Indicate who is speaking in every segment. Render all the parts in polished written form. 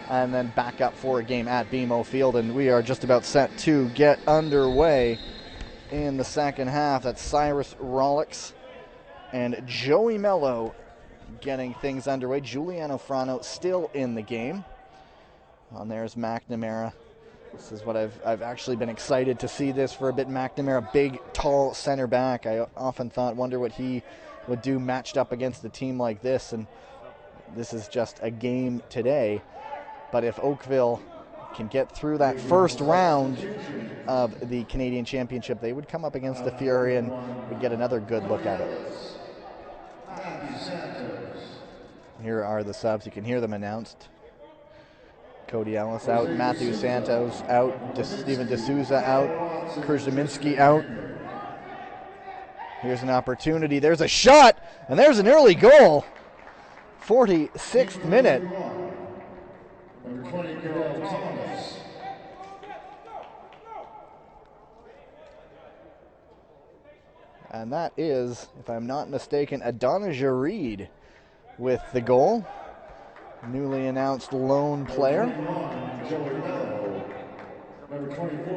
Speaker 1: and then back up for a game at BMO Field. And we are just about set to get underway in the second half. That's Cyrus Rollix and Joey Mello getting things underway. Giuliano Frano still in the game. On there's McNamara. This is what I've actually been excited to see this for a bit. McNamara, big, tall center back. I often wonder what he would do matched up against a team like this. And this is just a game today. But if Oakville can get through that first round of the Canadian Championship, they would come up against the Fury and we'd get another good look at it. Here are the subs. You can hear them announced. Cody Ellis out, Matthew Santos out, Steven D'Souza out, Krzyminski out. Here's an opportunity. There's a shot, and there's an early goal. 46th minute.
Speaker 2: Number 20, Carol Thomas.
Speaker 1: And that is, if I'm not mistaken, Adonijah Reed with the goal. Newly announced lone player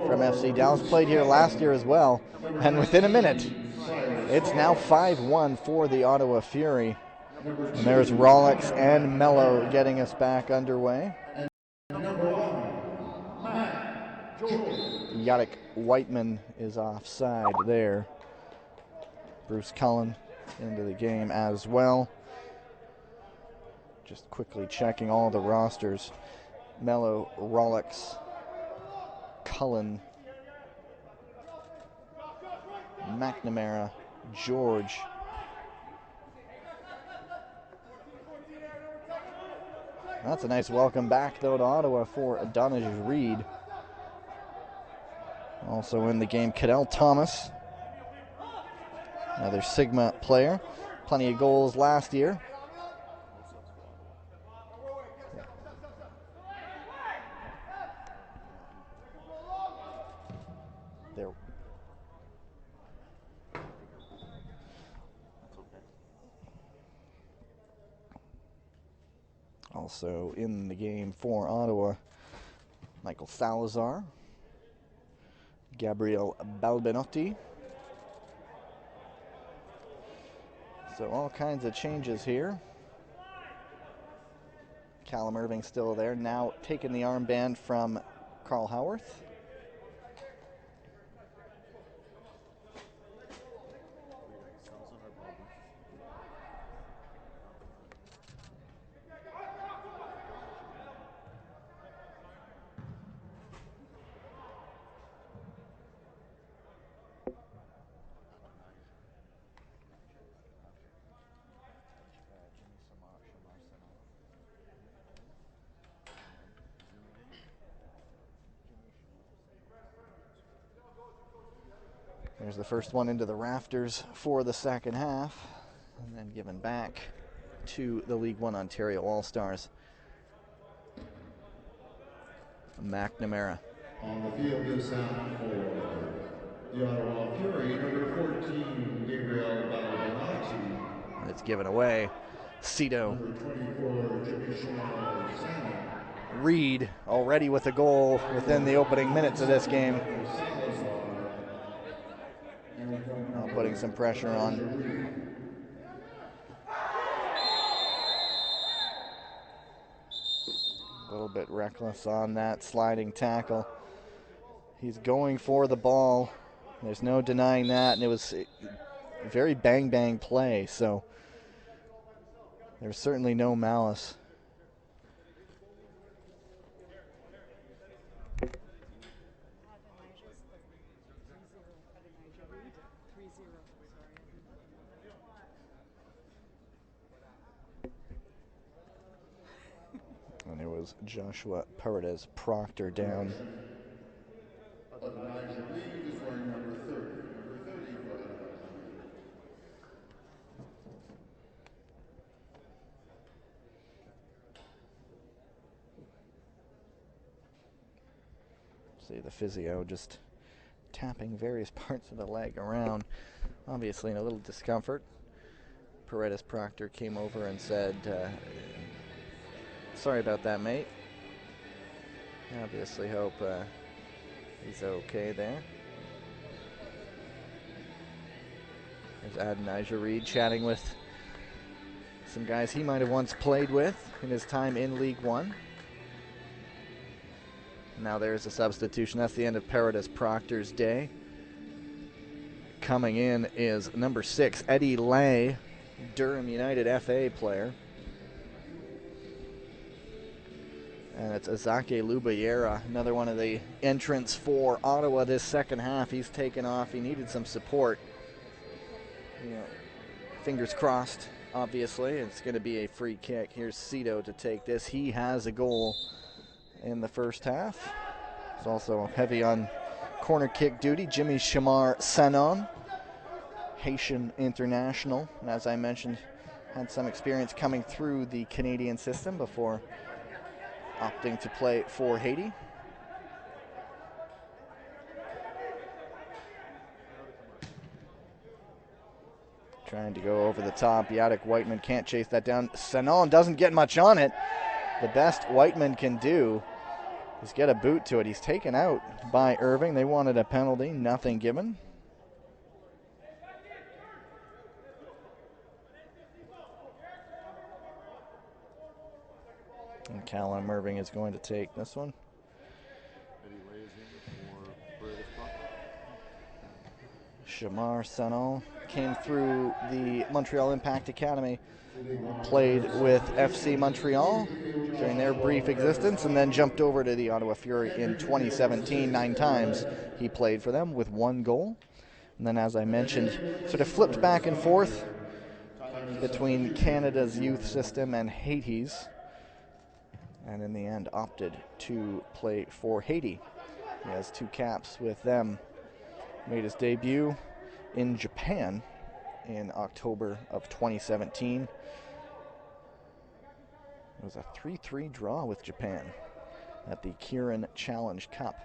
Speaker 1: from FC Dallas. Played here last year as well. And within a minute, it's now 5-1 for the Ottawa Fury. And there's Rollix and Mello getting us back underway. Yannick Whiteman is offside there. Bruce Cullen into the game as well. Just quickly checking all the rosters. Mello, Rollix, Cullen, McNamara, George. That's a nice welcome back, though, to Ottawa for Adonijah Reed. Also in the game, Cadell Thomas, another Sigma player. Plenty of goals last year. Also in the game for Ottawa, Michael Salazar, Gabriel Balbinotti. So all kinds of changes here. Callum Irving still there, now taking the armband from Carl Howarth. There's the first one into the rafters for the second half, and then given back to the League One Ontario All-Stars. McNamara.
Speaker 2: On the field this half for the Ottawa Fury, number 14, Gabriel Balbinotti.
Speaker 1: And it's given away. Cito.
Speaker 2: Number 24, Traditional Santa.
Speaker 1: Reed already with a goal within the opening minutes of this game. Now putting some pressure on. A little bit reckless on that sliding tackle. He's going for the ball. There's no denying that, and it was a very bang-bang play, so there's certainly no malice. And it was Joshua Paredes Proctor down. See the physio just tapping various parts of the leg around, obviously in a little discomfort. Paredes Proctor came over and said, sorry about that, mate. Obviously hope he's okay there. There's Adonijah Reed chatting with some guys he might have once played with in his time in League One. Now there's a substitution. That's the end of Paradis Proctor's day. Coming in is number 6, Eddie Lay, Durham United FA player. And it's Azake Lubayera, another one of the entrants for Ottawa this second half. He's taken off. He needed some support. Fingers crossed, obviously. It's going to be a free kick. Here's Cito to take this. He has a goal in the first half. He's also heavy on corner kick duty. Jimmy Shamar Sanon, Haitian international. And as I mentioned, had some experience coming through the Canadian system before opting to play for Haiti. Trying to go over the top. Yadek Whiteman can't chase that down. Sanon doesn't get much on it. The best Whiteman can do is get a boot to it. He's taken out by Irving. They wanted a penalty, nothing given. And Callum Irving is going to take this one. Shamar Sanon came through the Montreal Impact Academy, played with FC Montreal during their brief existence, and then jumped over to the Ottawa Fury in 2017. 9 times he played for them with 1 goal. And then, as I mentioned, sort of flipped back and forth between Canada's youth system and Haiti's, and in the end opted to play for Haiti. He has 2 caps with them. Made his debut in Japan in October of 2017. It was a 3-3 draw with Japan at the Kirin Challenge Cup.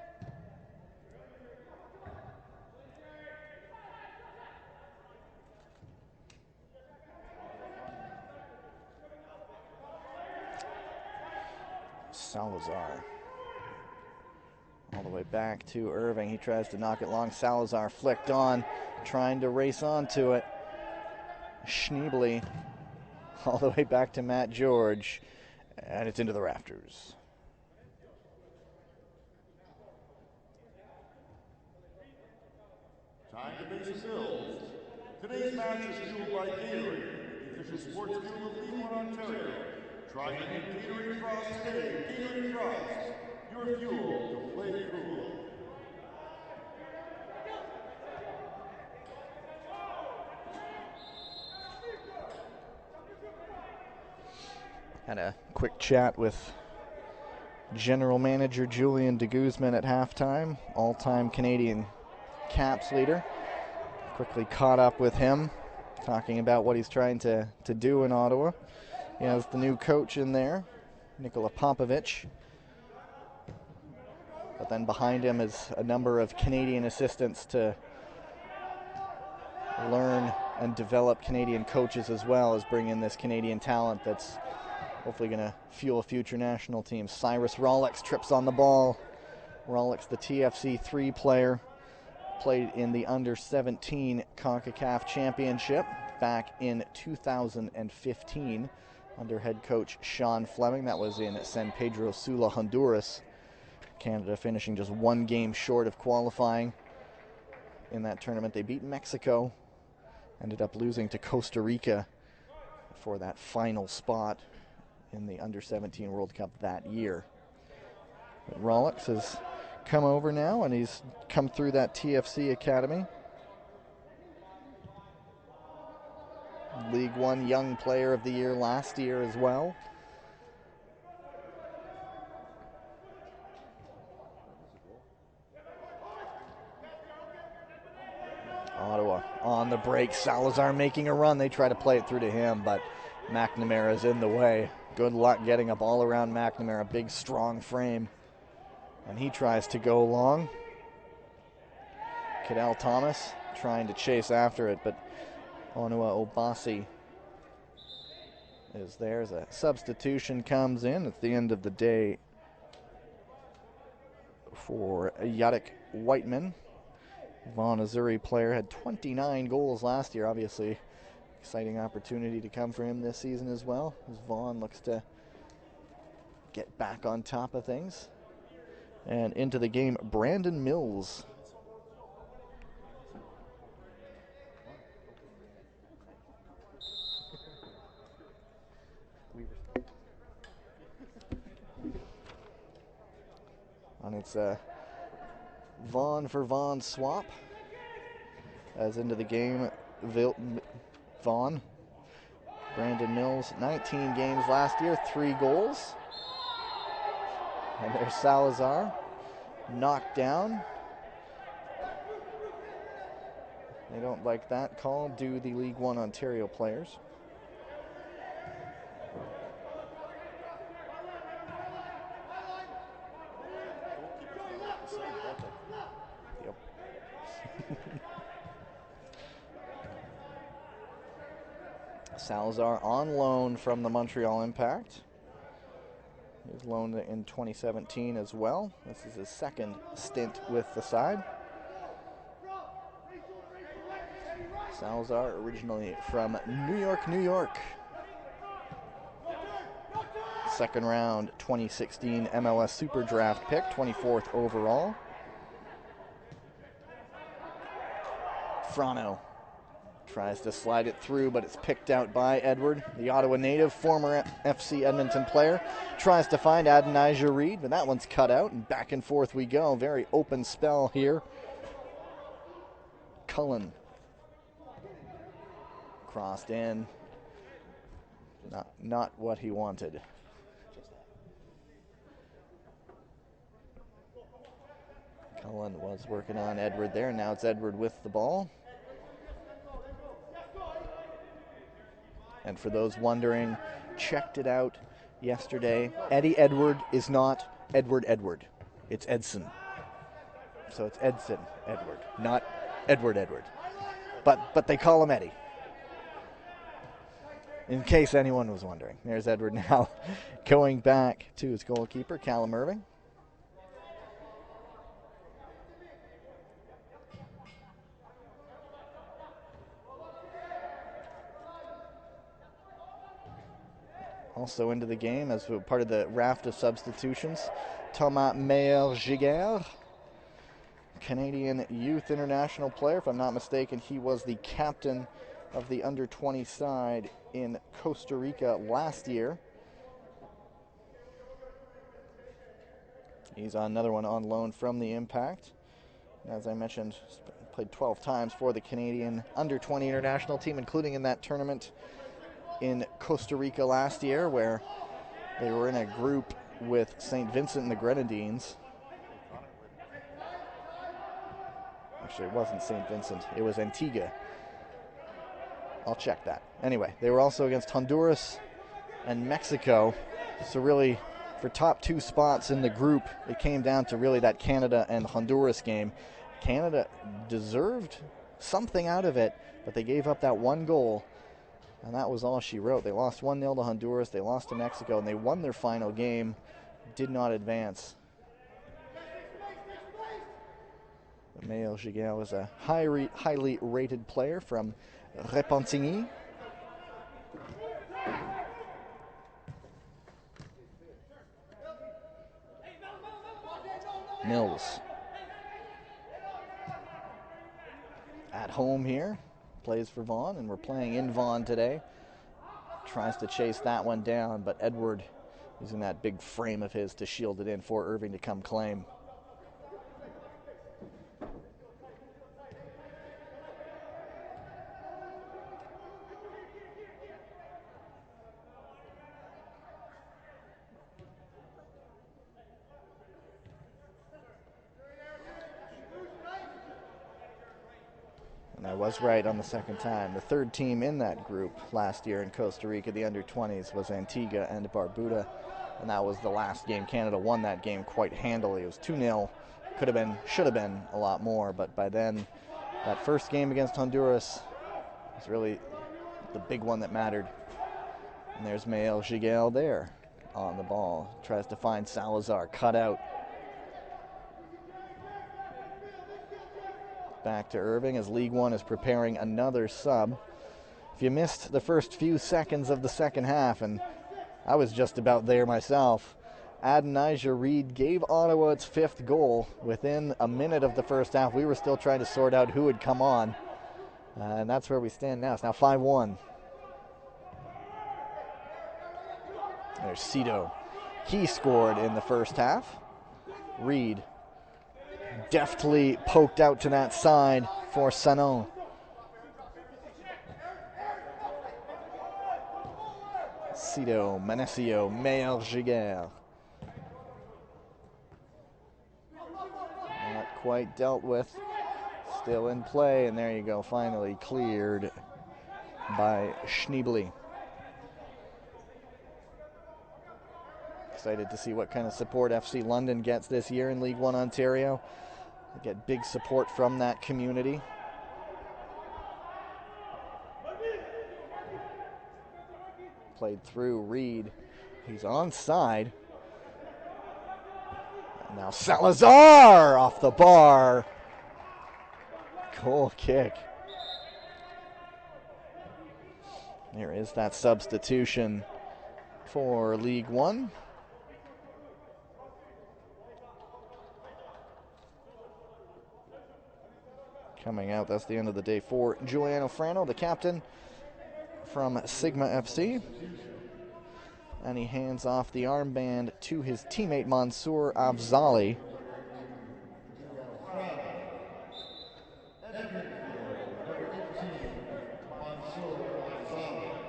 Speaker 1: Salazar. All the way back to Irving. He tries to knock it long. Salazar flicked on, trying to race onto it. Schneebly all the way back to Matt George, and it's into the rafters.
Speaker 3: Time to pay the bills. Today's match is fueled by Gatorade, the official sports fuel of League One Ontario. Try to get Gatorade Frost today. Gatorade Frost, your fuel to play cool.
Speaker 1: Had a quick chat with General Manager Julian de Guzman at halftime, all-time Canadian caps leader. Quickly caught up with him, talking about what he's trying to do in Ottawa. He has the new coach in there, Nikola Popovich. But then behind him is a number of Canadian assistants to learn and develop Canadian coaches, as well as bring in this Canadian talent that's hopefully going to fuel future national teams. Cyrus Rollix trips on the ball. Rollix, the TFC 3 player, played in the under-17 CONCACAF Championship back in 2015 under head coach Sean Fleming. That was in San Pedro Sula, Honduras. Canada finishing just 1 game short of qualifying in that tournament. They beat Mexico, ended up losing to Costa Rica for that final spot in the under-17 World Cup that year. But Rollix has come over now, and he's come through that TFC Academy. League One Young Player of the Year last year as well. Ottawa on the break. Salazar making a run. They try to play it through to him, but McNamara's in the way. Good luck getting up all around McNamara. Big, strong frame. And he tries to go long. Cadell Thomas trying to chase after it, but Onua Obasi is there as a substitution comes in. At the end of the day, for Yadek Whiteman. Vaughan Azzurri player, had 29 goals last year. Obviously, exciting opportunity to come for him this season as well, as Vaughan looks to get back on top of things. And into the game, Brandon Mills. And it's a Vaughan for Vaughan swap. As into the game, Vaughan. Brandon Mills, 19 games last year, 3 goals. And there's Salazar, knocked down. They don't like that call, do the League One Ontario players. Yep. Salazar on loan from the Montreal Impact. He was loaned in 2017 as well. This is his second stint with the side. Salazar, originally from New York, New York. Second round 2016 MLS Super Draft pick, 24th overall. Frano tries to slide it through, but it's picked out by Edward, the Ottawa native, former FC Edmonton player. Tries to find Adonijah Reed, but that one's cut out, and back and forth we go. Very open spell here. Cullen crossed in. Not what he wanted. Cullen was working on Edward there. Now it's Edward with the ball. And for those wondering, checked it out yesterday. Eddie Edward is not Edward Edward. It's Edson. So it's Edson Edward, not Edward Edward. But they call him Eddie. In case anyone was wondering. There's Edward now going back to his goalkeeper, Callum Irving. Also into the game as part of the raft of substitutions, Thomas Meyer-Giguère, Canadian youth international player. If I'm not mistaken, he was the captain of the under-20 side in Costa Rica last year. He's on another one on loan from the Impact. As I mentioned, played 12 times for the Canadian under-20 international team, including in that tournament in Costa Rica last year, where they were in a group with St. Vincent and the Grenadines. Actually, it wasn't St. Vincent, it was Antigua. I'll check that. Anyway, they were also against Honduras and Mexico. So really, for top 2 spots in the group, it came down to really that Canada and Honduras game. Canada deserved something out of it, but they gave up that 1 goal. And that was all she wrote. They lost 1-0 to Honduras, they lost to Mexico, and they won their final game, did not advance. Meyer-Giguère was a highly rated player from Repentigny. Mills. At home here. Plays for Vaughan, and we're playing in Vaughan today. Tries to chase that one down, but Edward using that big frame of his to shield it in for Irving to come claim. And I was right on the second time. The third team in that group last year in Costa Rica, the under-20s, was Antigua and Barbuda. And that was the last game. Canada won that game quite handily. It was 2-0. Could have been, should have been a lot more. But by then, that first game against Honduras was really the big one that mattered. And there's Meyer-Giguère there on the ball. Tries to find Salazar, cut out. back to Irving as League One is preparing another sub. If you missed the first few seconds of the second half, and I was just about there myself, Adonijah Reed gave Ottawa its 5th goal within a minute of the first half. We were still trying to sort out who would come on, and that's where we stand now. It's now 5-1. There's Cito. He scored in the first half. Reed deftly poked out to that side for Sanon. Cito, Manesio, Meyer-Giguère. Not quite dealt with. Still in play, and there you go, finally cleared by Schneebly. Excited to see what kind of support FC London gets this year in League One Ontario. They get big support from that community. Played through Reed. He's onside. And now Salazar off the bar. Goal kick. There is that substitution for League One. Coming out, that's the end of the day for Giuliano Frano, the captain from Sigma FC. And he hands off the armband to his teammate Mansour Afzali.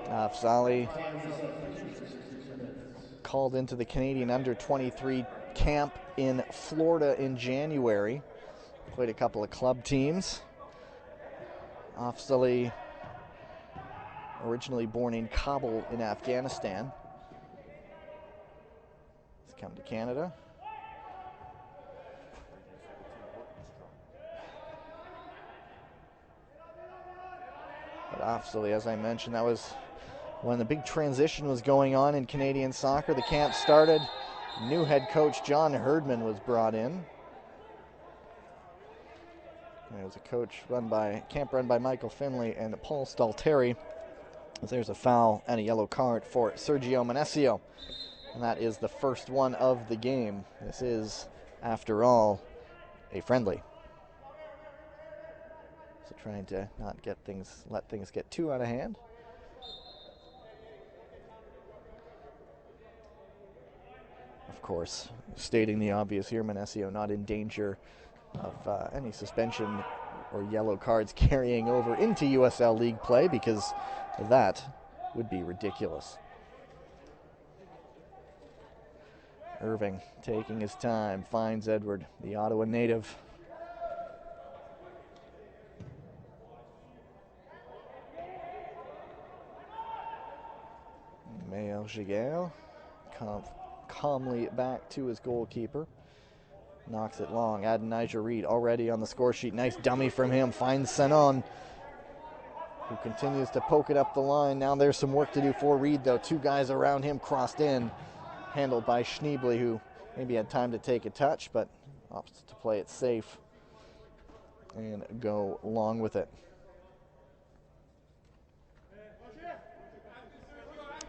Speaker 1: Afzali called into the Canadian under-23 camp in Florida in January. Played a couple of club teams. Afzali, originally born in Kabul in Afghanistan. He's come to Canada. But Afzali, as I mentioned, that was when the big transition was going on in Canadian soccer. The camp started. New head coach John Herdman was brought in. It was a camp run by Michael Finley and Paul Stalteri. There's a foul and a yellow card for Sergio Manesio. And that is the first one of the game. This is, after all, a friendly. So trying to not let things get too out of hand. Of course, stating the obvious here, Manesio not in danger of any suspension or yellow cards carrying over into USL League play, because that would be ridiculous. Irving taking his time, finds Edward, the Ottawa native. Meyer-Giguère calmly back to his goalkeeper. Knocks it long. Adonijah Reed already on the score sheet. Nice dummy from him. Finds Sanon, who continues to poke it up the line. Now there's some work to do for Reed, though. 2 guys around him crossed in. Handled by Schneebly, who maybe had time to take a touch, but opts to play it safe and go along with it.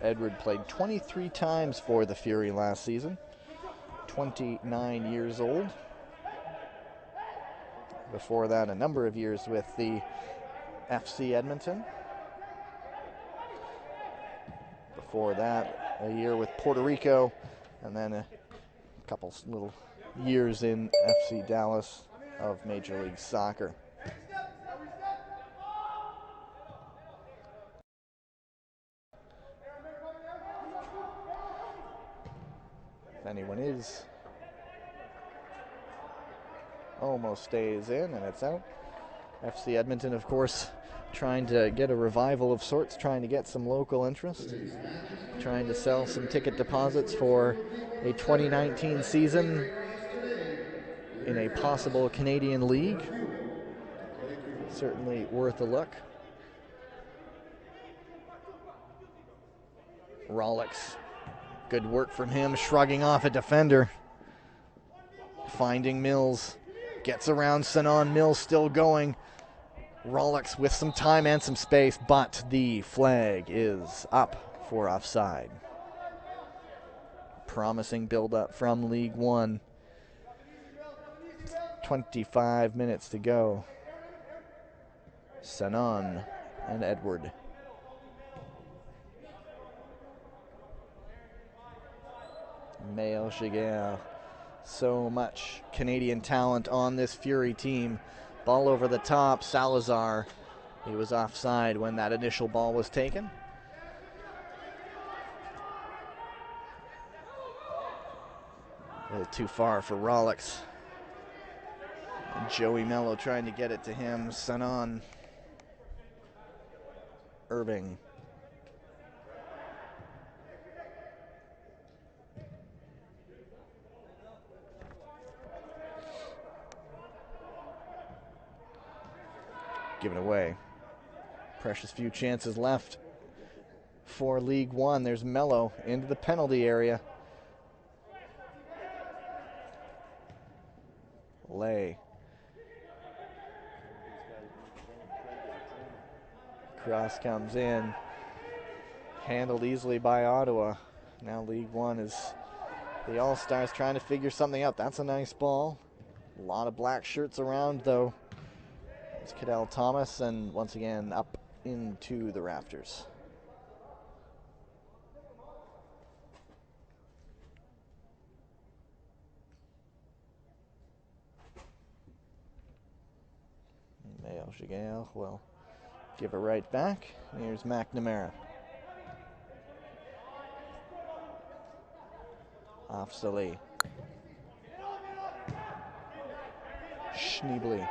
Speaker 1: Edward played 23 times for the Fury last season. 29 years old. Before that, a number of years with the FC Edmonton. Before that, a year with Puerto Rico, and then a couple little years in FC Dallas of Major League Soccer. If anyone is, almost stays in, and it's out. FC Edmonton, of course, trying to get a revival of sorts, trying to get some local interest, trying to sell some ticket deposits for a 2019 season in a possible Canadian league. Certainly worth a look. Rolex, good work from him, shrugging off a defender. Finding Mills, Gets around Sanon. Mills still going. Rolex with some time and some space, but the flag is up for offside. Promising build-up from League One. 25 minutes to go. Sanon and Edward. Mayo Giguère. So much Canadian talent on this Fury team. Ball over the top. Salazar. He was offside when that initial ball was taken. A little too far for Rolex. And Joey Mello trying to get it to him. Sanon. Irving. Given away. Precious few chances left for League One. There's Mello into the penalty area. Lay. Cross comes in. Handled easily by Ottawa. Now League One is the All-Stars trying to figure something out. That's a nice ball. A lot of black shirts around, though. It's Cadell Thomas, and once again up into the rafters. Mayo Giguère will give it right back. Here's McNamara. Afzali. Schneebly.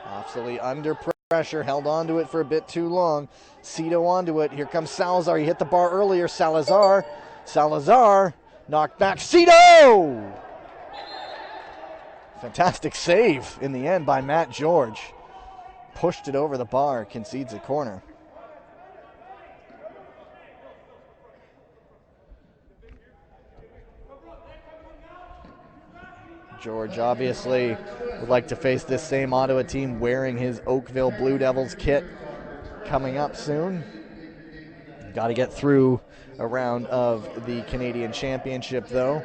Speaker 1: Afzali under pressure, held onto it for a bit too long. Cito onto it. Here comes Salazar. He hit the bar earlier. Salazar knocked back. Cito! Fantastic save in the end by Matt George. Pushed it over the bar, concedes a corner. George obviously would like to face this same Ottawa team wearing his Oakville Blue Devils kit coming up soon. Got to get through a round of the Canadian Championship, though.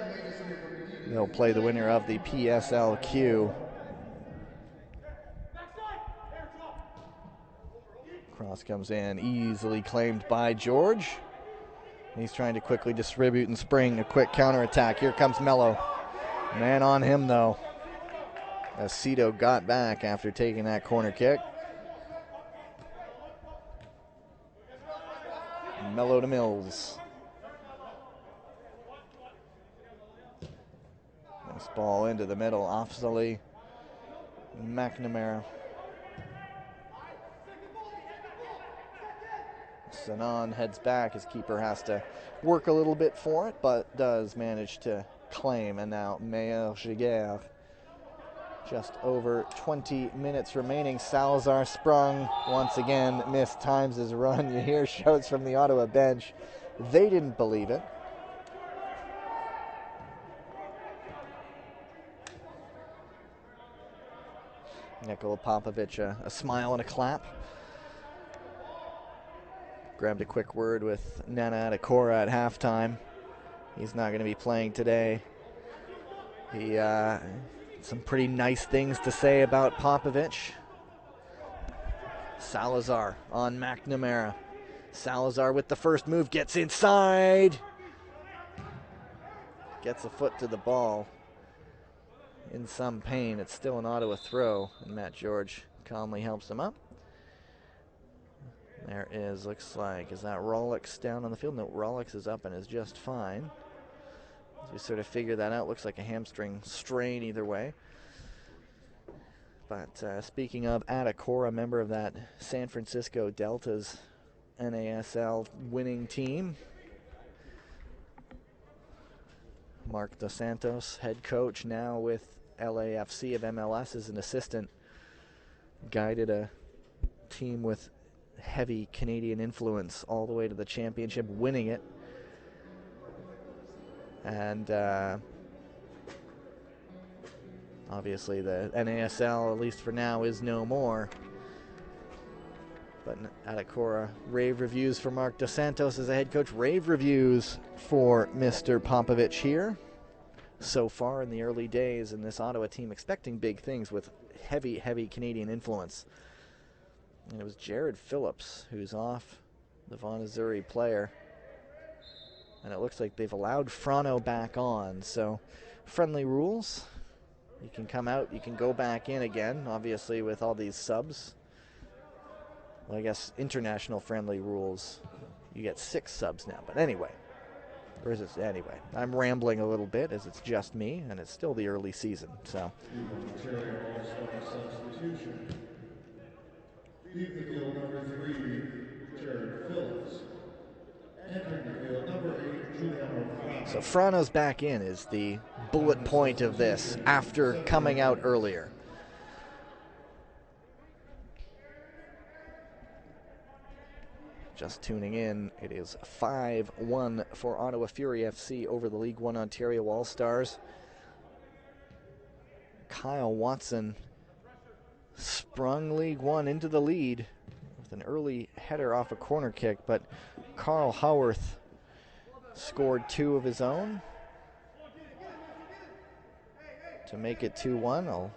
Speaker 1: They'll play the winner of the PSLQ. Cross comes in, easily claimed by George. He's trying to quickly distribute and spring a quick counterattack. Here comes Mello. Man on him, though, as Cito got back after taking that corner kick. Mello to Mills. Nice ball into the middle. Afzali. McNamara. Sanon heads back. His keeper has to work a little bit for it, but does manage to claim. And now Mayo Giguère. Just over 20 minutes remaining. Salazar sprung once again, missed times his run. You hear shouts from the Ottawa bench. They didn't believe it. Nikola Popovic, a smile and a clap. Grabbed a quick word with Nana Adekora at halftime. He's not going to be playing today. He some pretty nice things to say about Popovic. Salazar on McNamara. Salazar with the first move, gets inside. Gets a foot to the ball. In some pain. It's still an Ottawa throw, and Matt George calmly helps him up. There is, looks like, is that Rolex down on the field? No, Rolex is up and is just fine. As we sort of figure that out, looks like a hamstring strain either way. But speaking of Adekora, a member of that San Francisco Deltas NASL winning team, Mark Dos Santos, head coach now with LAFC of MLS as an assistant, guided a team with heavy Canadian influence all the way to the championship, winning it. And Obviously, the NASL, at least for now, is no more. But Atakora, rave reviews for Mark Dos Santos as a head coach. Rave reviews for Mr. Popovich here. So far in the early days in this Ottawa team, expecting big things with heavy, heavy Canadian influence. And it was Jared Phillips who's off, the Vaughan Azzurri player. And it looks like they've allowed Frano back on. So friendly rules. You can come out, you can go back in again, obviously with all these subs. Well, I guess international friendly rules, you get 6 subs now. But anyway, or is it anyway? I'm rambling a little bit as it's just me, and it's still the early season. So.
Speaker 2: Ontario All-Star substitution. Leave the field number 3, Jared Phillips. Entering the field number 8, Giuliano Frano.
Speaker 1: So Frano's back in is the bullet point of this after coming out earlier. Just tuning in, it is 5-1 for Ottawa Fury FC over the League One Ontario All-Stars. Kyle Watson sprung League One into the lead with an early header off a corner kick, but Carl Howarth scored 2 of his own to make it 2-1. I'll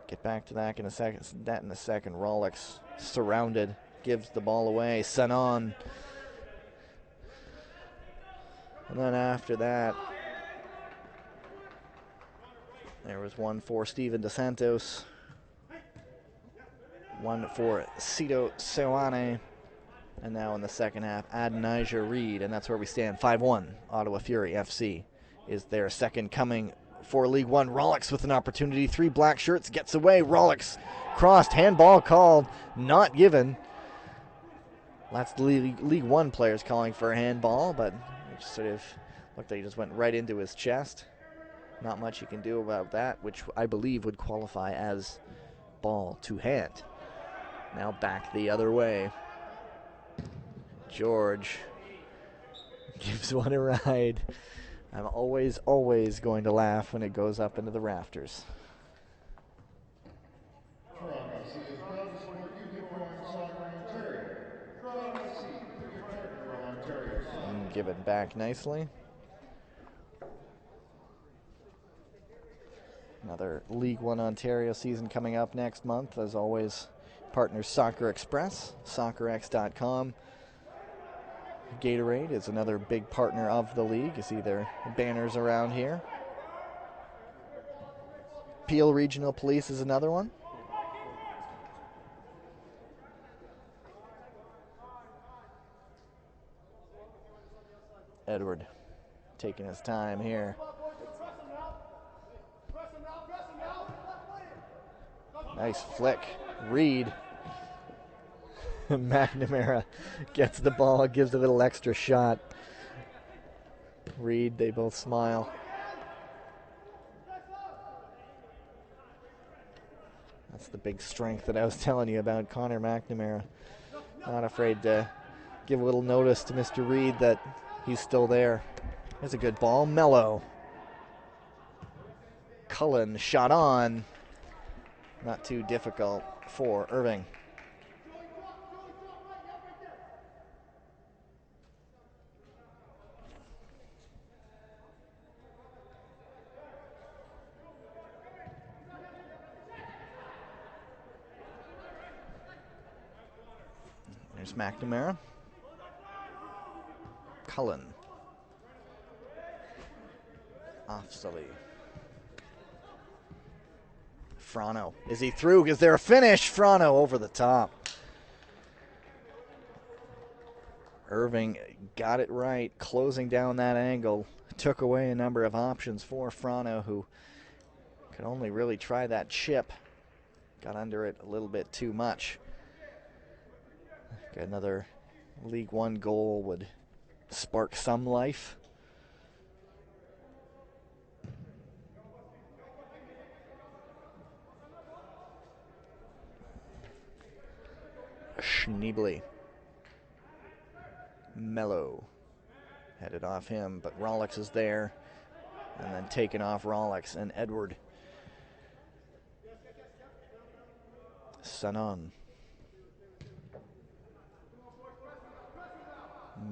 Speaker 1: get back to that in a second. Rolex surrounded, gives the ball away. Sanon. And then after that, there was one for Steven Dos Santos, one for Cito Seoane, and now in the second half, Adonijah Reed, and that's where we stand. 5-1. Ottawa Fury FC is their second coming for League One. Rolex with an opportunity. 3 black shirts, gets away. Rolex crossed, handball called, not given. Lots of League One players calling for a handball, but it just sort of looked like he just went right into his chest. Not much you can do about that, which I believe would qualify as ball to hand. Now back the other way. George gives one a ride. I'm always going to laugh when it goes up into the rafters. And given back nicely. Another League One Ontario season coming up next month. As always, partners Soccer Express, soccerx.com. Gatorade is another big partner of the league. You see their banners around here. Peel Regional Police is another one. Edward taking his time here. Nice flick. Reed. McNamara gets the ball, gives a little extra shot. Reed, they both smile. That's the big strength that I was telling you about, Connor McNamara. Not afraid to give a little notice to Mr. Reed that he's still there. There's a good ball. Mello. Cullen shot on. Not too difficult for Irving. There's McNamara. Cullen. Afzali. Frano. Is he through? Is there a finish? Frano over the top. Irving got it right, closing down that angle. Took away a number of options for Frano, who could only really try that chip. Got under it a little bit too much. Another League One goal would spark some life. Schneebly. Mello headed off him, but Rolex is there. And then taken off Rolex and Edward. Sanon.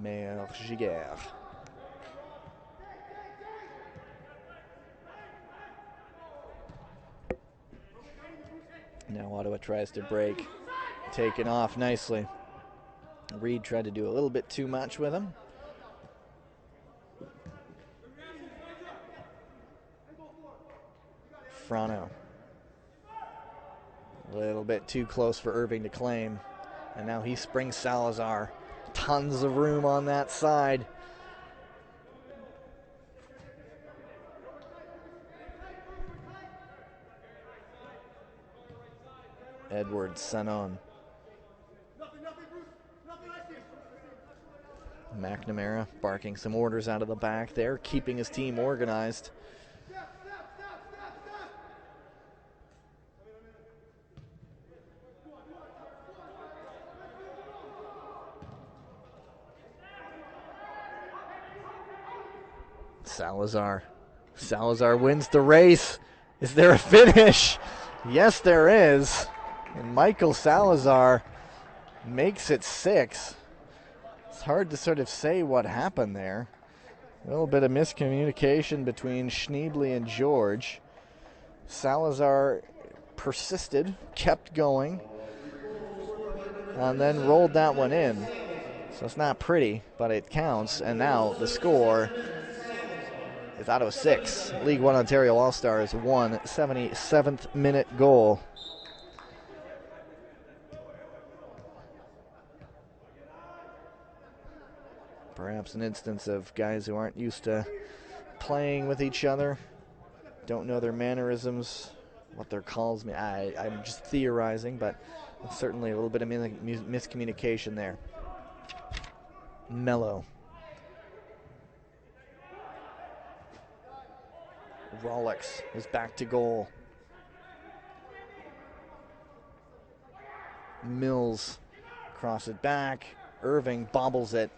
Speaker 1: Mergiger. Now Ottawa tries to break. Taken off nicely. Reed tried to do a little bit too much with him. Frano. A little bit too close for Irving to claim. And now he springs Salazar. Tons of room on that side. Edward Sanon. McNamara barking some orders out of the back there, keeping his team organized. Salazar. Salazar wins the race. Is there a finish? Yes, there is. And Michael Salazar makes it 6. It's hard to sort of say what happened there. A little bit of miscommunication between Schneebly and George. Salazar persisted, kept going, and then rolled that one in. So it's not pretty, but it counts. And now the score is Ottawa 6. League One Ontario All-Stars 1, 77th minute goal. Perhaps an instance of guys who aren't used to playing with each other, don't know their mannerisms, what their calls mean. I'm just theorizing, but certainly a little bit of miscommunication there. Mello. Rolex is back to goal. Mills cross it back. Irving bobbles it.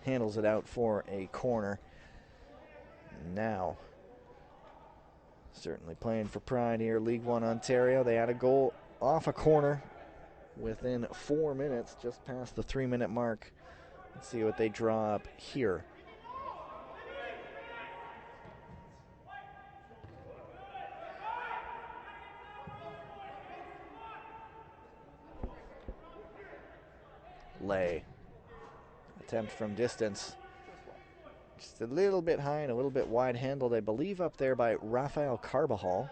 Speaker 1: Handles it out for a corner. Now, certainly playing for pride here, League One Ontario. They had a goal off a corner within 4 minutes, just past the 3-minute mark. Let's see what they draw up here. Lay. Attempt from distance. Just a little bit high and a little bit wide handled, I believe, up there by Rafael Carbajal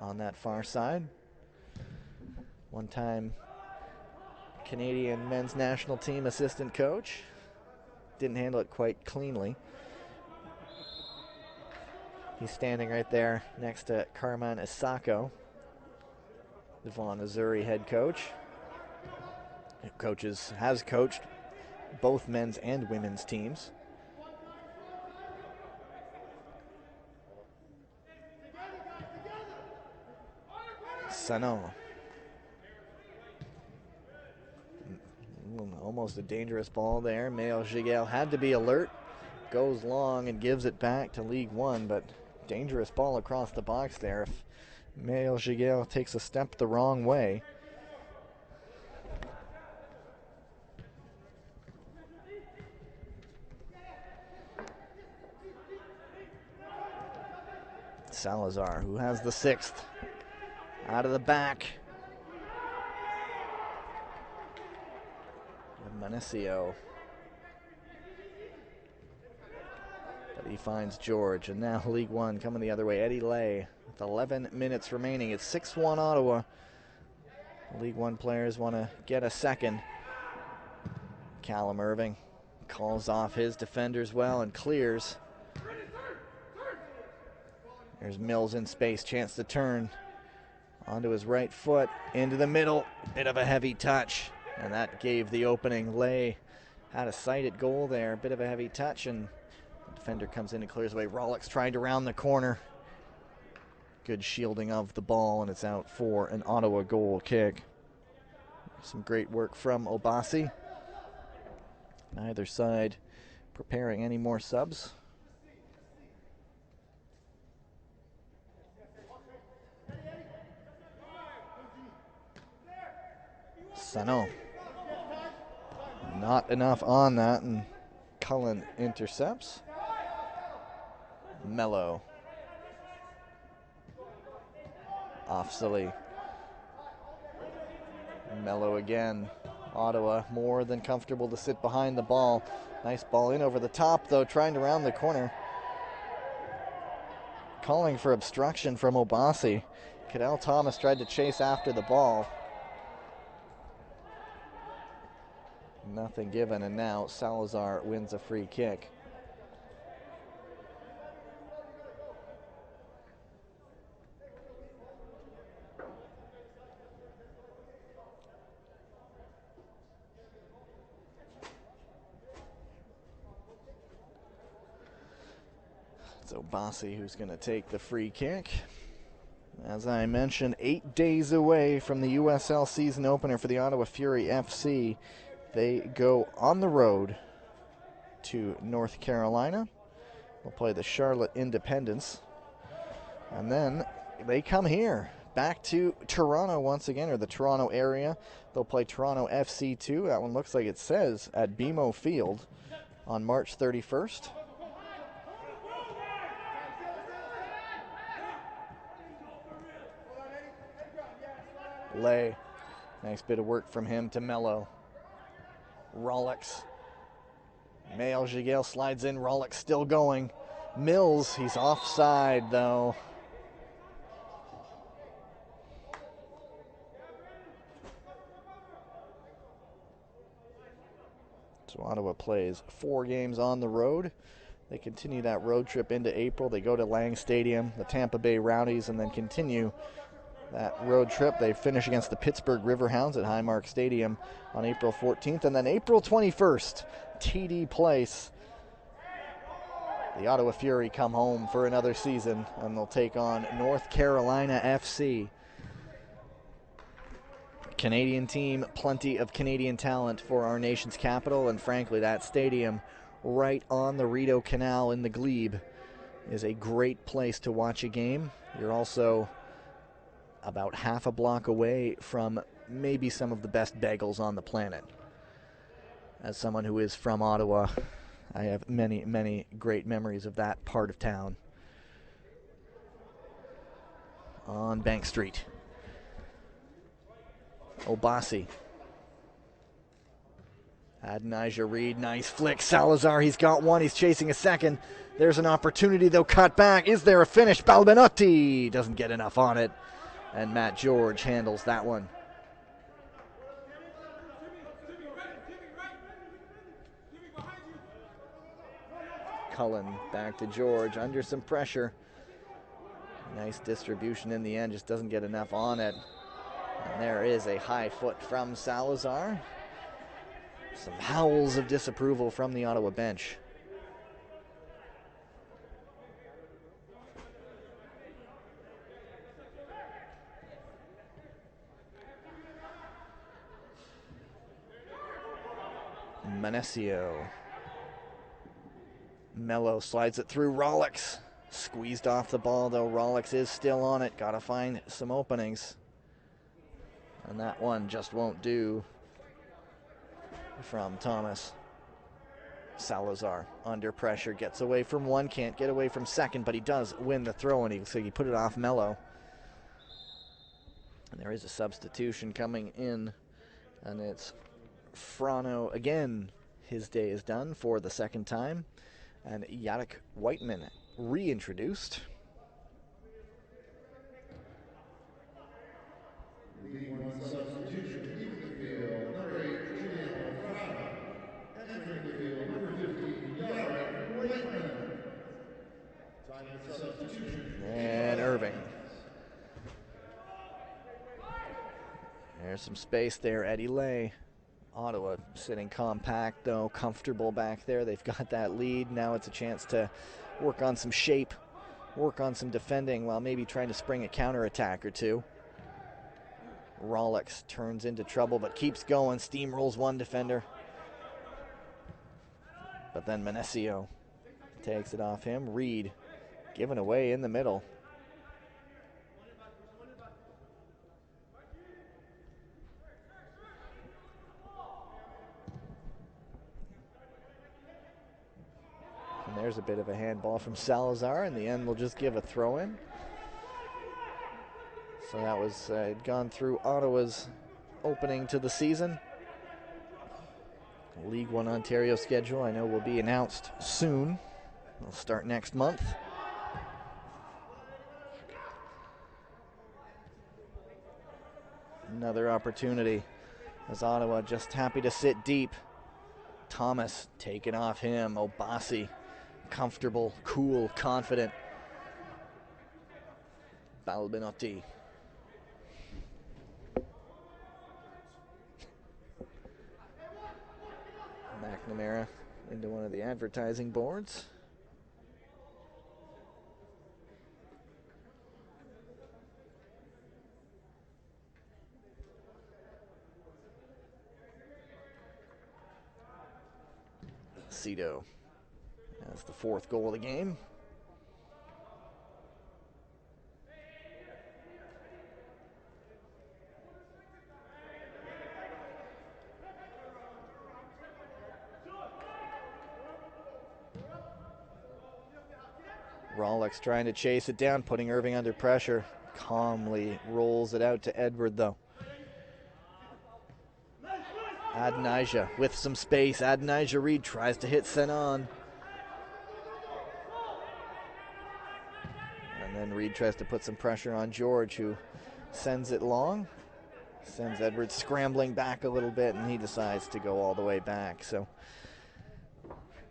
Speaker 1: on that far side. One-time Canadian men's national team assistant coach. Didn't handle it quite cleanly. He's standing right there next to Carman Isako, the Vaughan, Missouri head coach. Has coached both men's and women's teams. Sano. Almost a dangerous ball there. Mayo Giguel had to be alert. Goes long and gives it back to League One, but dangerous ball across the box there. If Mayo Giguel takes a step the wrong way. Salazar, who has the 6th, out of the back. Manesio. But he finds George, and now League One coming the other way. Eddie Lay with 11 minutes remaining. It's 6-1 Ottawa. League One players want to get a second. Callum Irving calls off his defenders well and clears. There's Mills in space, chance to turn onto his right foot, into the middle, bit of a heavy touch, and that gave the opening. Lay had a sighted goal there, bit of a heavy touch, and the defender comes in and clears away. Rolex trying to round the corner. Good shielding of the ball, and it's out for an Ottawa goal kick. Some great work from Obasi. Neither side preparing any more subs. Sano. Not enough on that, and Cullen intercepts. Mello. Off Silly. Mello again. Ottawa more than comfortable to sit behind the ball. Nice ball in over the top, though, trying to round the corner. Calling for obstruction from Obasi. Cadell Thomas tried to chase after the ball. Nothing given, and now Salazar wins a free kick. It's Obasi who's going to take the free kick. As I mentioned, 8 days away from the USL season opener for the Ottawa Fury FC. They go on the road to North Carolina. They'll play the Charlotte Independence. And then they come here, back to Toronto once again, or the Toronto area. They'll play Toronto FC2. That one looks like it says at BMO Field on March 31st. Lay. Nice bit of work from him to Mello. Rollix. Mael Giguel slides in. Rollix still going. Mills, he's offside though. So Ottawa plays 4 games on the road. They continue that road trip into April. They go to Lang Stadium, the Tampa Bay Rowdies, and then continue that road trip. They finish against the Pittsburgh Riverhounds at Highmark Stadium on April 14th. And then April 21st, TD Place. The Ottawa Fury come home for another season, and they'll take on North Carolina FC. Canadian team, plenty of Canadian talent for our nation's capital, and frankly, that stadium right on the Rideau Canal in the Glebe is a great place to watch a game. You're also about half a block away from maybe some of the best bagels on the planet. As someone who is from Ottawa, I have many, many great memories of that part of town. On Bank Street. Obasi. Adonijah Reed, nice flick. Salazar, he's got one. He's chasing a second. There's an opportunity, they'll cut back. Is there a finish? Balbinotti doesn't get enough on it. And Matt George handles that one. Cullen back to George under some pressure. Nice distribution in the end, just doesn't get enough on it. And there is a high foot from Salazar. Some howls of disapproval from the Ottawa bench. Manesio. Mello slides it through. Rollix squeezed off the ball, though. Rollix is still on it. Gotta find some openings. And that one just won't do from Thomas. Salazar under pressure, gets away from one, can't get away from second, but he does win the throw, and he put it off Mello. And there is a substitution coming in, and it's Frano again. His day is done for the second time, and Yadek Whiteman reintroduced.
Speaker 2: Leading one substitution, leaving the field, number 8, Julian Frano. Entering the field, number 50, Yadek Whiteman. Time of substitution.
Speaker 1: And Irving. There's some space there, Eddie Lay. Ottawa sitting compact, though, comfortable back there. They've got that lead. Now it's a chance to work on some shape, work on some defending while maybe trying to spring a counterattack or two. Rollix turns into trouble but keeps going, steamrolls one defender. But then Manesio takes it off him. Reed given away in the middle. there's a bit of a handball from Salazar. In the end, we'll just give a throw in. So that was had gone through Ottawa's opening to the season. League One Ontario schedule, I know, will be announced soon. It'll start next month. Another opportunity as Ottawa just happy to sit deep. Thomas taken off him. Obasi comfortable, cool, confident. Balbinotti. McNamara into one of the advertising boards. Cito has the 4th goal of the game. Rolex trying to chase it down, putting Irving under pressure. Calmly rolls it out to Edward, though. Adonijah with some space. Adonijah Reed tries to hit Senon. And then Reed tries to put some pressure on George, who sends it long. Sends Edward scrambling back a little bit, and he decides to go all the way back. So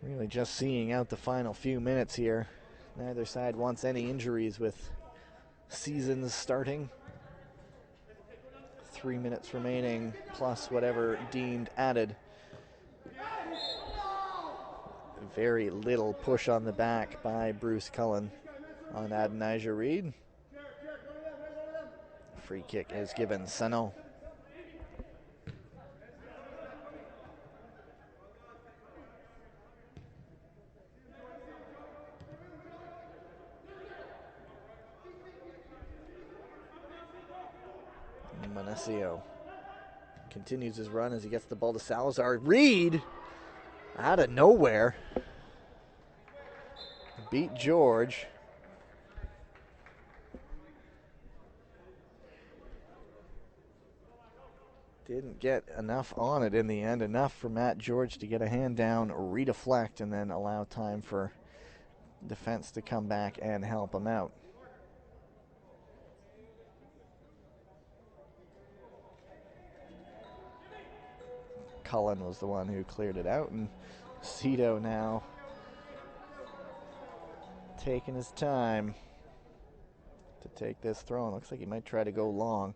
Speaker 1: really just seeing out the final few minutes here. Neither side wants any injuries with seasons starting. 3 minutes remaining, plus whatever deemed added. Very little push on the back by Bruce Cullen on Adonijah Reed. Free kick is given Senon. Manesio continues his run as he gets the ball to Salazar. Reed, out of nowhere, beat George. Didn't get enough on it in the end, enough for Matt George to get a hand down, redeflect, and then allow time for defense to come back and help him out. Cullen was the one who cleared it out, and Cito now taking his time to take this throw. Looks like he might try to go long.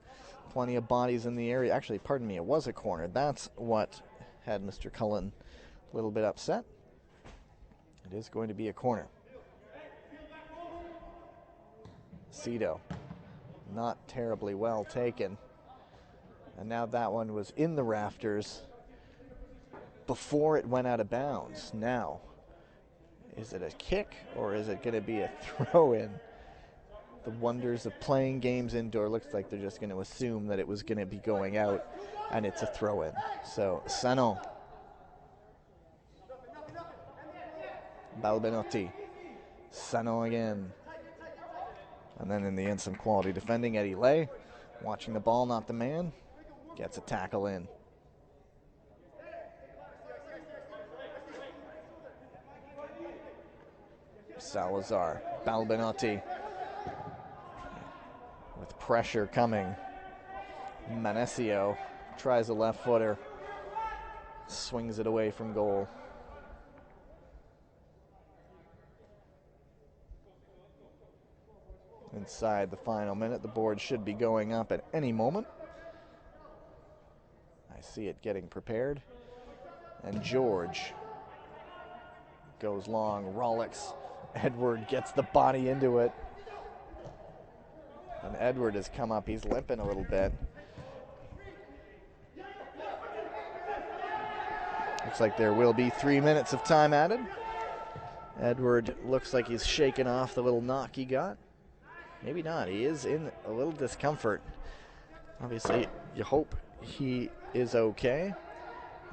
Speaker 1: Plenty of bodies in the area. Actually, pardon me, it was a corner. That's what had Mr. Cullen a little bit upset. It is going to be a corner. Cito, not terribly well taken. And now that one was in the rafters before it went out of bounds. Now, is it a kick or is it going to be a throw-in? The wonders of playing games indoor. Looks like they're just going to assume that it was going to be going out, and it's a throw-in. So, Senon. Balbinotti. Senon again. And then in the end, some quality defending. Eddie Lay, watching the ball, not the man, gets a tackle in. Salazar, Balbinotti, with pressure coming. Manesio tries a left footer, swings it away from goal. Inside the final minute, the board should be going up at any moment. I see it getting prepared. And George goes long. Rolex. Edward gets the body into it. And Edward has come up. He's limping a little bit. Looks like there will be 3 minutes of time added. Edward looks like he's shaking off the little knock he got. Maybe not. He is in a little discomfort. Obviously, you hope he is okay.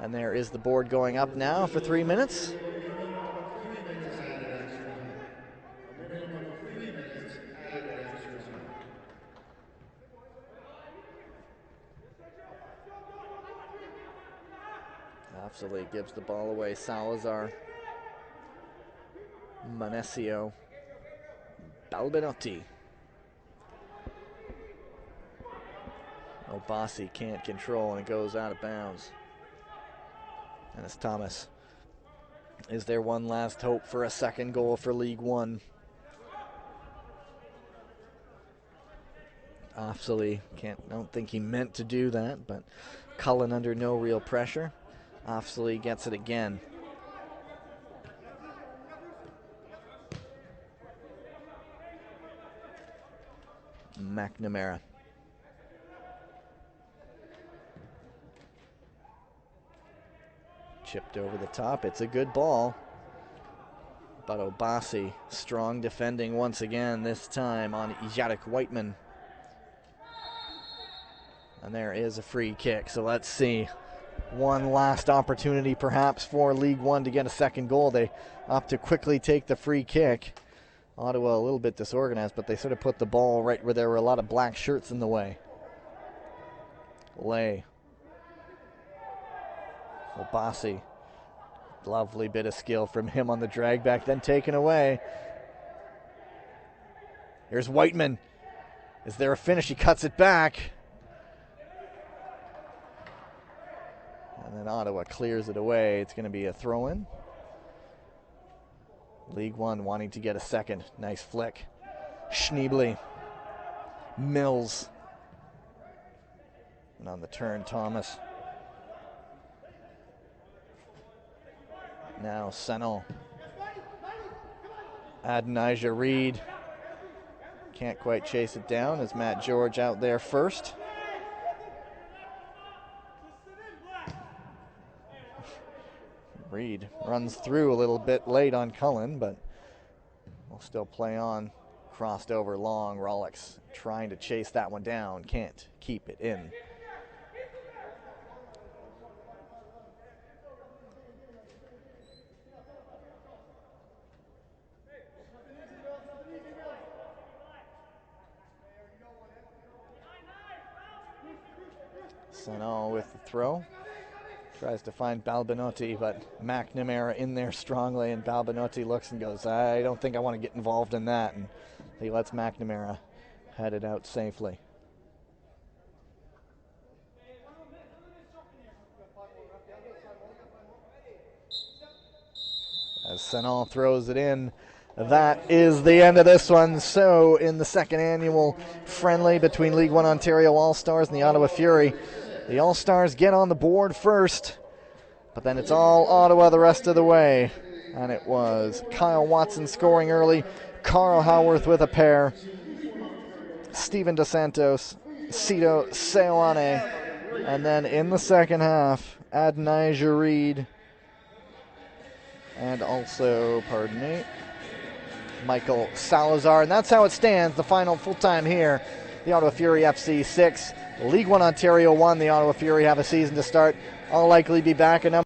Speaker 1: And there is the board going up now for 3 minutes. Absolutely gives the ball away. Salazar, Manesio, Balbinotti. Obasi can't control and it goes out of bounds. And it's Thomas. Is there one last hope for a second goal for League One? Ofsley don't think he meant to do that, but Cullen under no real pressure. Ofsley gets it again. McNamara. Chipped over the top. It's a good ball. But Obasi, strong defending once again, this time on Jarek Whiteman. And there is a free kick. So let's see. One last opportunity perhaps for League One to get a second goal. They opt to quickly take the free kick. Ottawa a little bit disorganized, but they sort of put the ball right where there were a lot of black shirts in the way. Lay. Obasi. Lovely bit of skill from him on the drag back, then taken away. Here's Whiteman. Is there a finish? He cuts it back. And then Ottawa clears it away. It's going to be a throw-in. League One wanting to get a second. Nice flick. Schneebly. Mills. And on the turn, Thomas. Now Senel. Adonijah Reed. Can't quite chase it down as Matt George out there first. Reed runs through a little bit late on Cullen, but will still play on. Crossed over long. Rolex trying to chase that one down. Can't keep it in. Senel with the throw. Tries to find Balbinotti, but McNamara in there strongly, and Balbinotti looks and goes, I don't think I want to get involved in that, and he lets McNamara head it out safely. As Senel throws it in, that is the end of this one. So in the second annual friendly between League One Ontario All-Stars and the Ottawa Fury, the All-Stars get on the board first, but then it's all Ottawa the rest of the way. And it was Kyle Watson scoring early, Carl Howarth with a pair, Steven Dos Santos, Cito Seoane, and then in the second half, Adonijah Reed, and also, pardon me, Michael Salazar. And that's how it stands, the final full time here. The Ottawa Fury FC 6, League One Ontario 1. The Ottawa Fury have a season to start. I'll likely be back a number